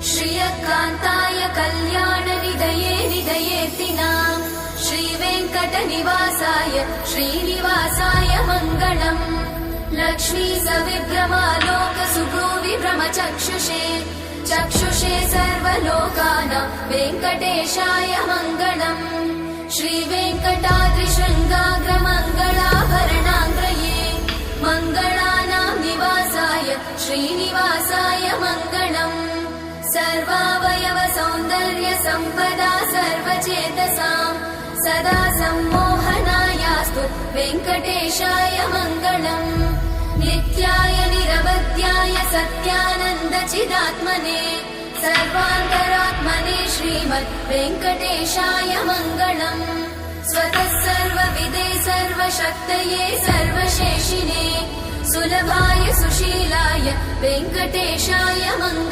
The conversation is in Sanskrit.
श्रियकान्ताय कल्याणनिधये निधयेऽर्तिनाम् श्रीवेङ्कटनिवासाय श्रीनिवासाय मङ्गलम्। लक्ष्मी सविभ्रमालोक सुभ्रूविभ्रमचक्षुषे चक्षुषे सर्वलोकानां वेङ्कटेशाय मङ्गलम्। श्रीवेङ्कटाद्रिशृङ्गाग्रमङ्गलाभरणाङ्ग्रये मङ्गलानां निवासाय श्रीनिवासाय मङ्गलम्। सर्वावयव सौन्दर्य सम्पदा सर्वचेतसां सदा सम्मोहनायास्तु वेङ्कटेशाय मङ्गलम्। नित्याय निरवध्याय सत्यानन्दचिदात्मने सर्वान्तरात्मने श्रीमद् वेङ्कटेशाय मङ्गलम्। स्वतः सर्वविदे सर्वशक्तये सर्वशेषिने सुलभाय सुशीलाय वेङ्कटेशाय मङ्गलम्।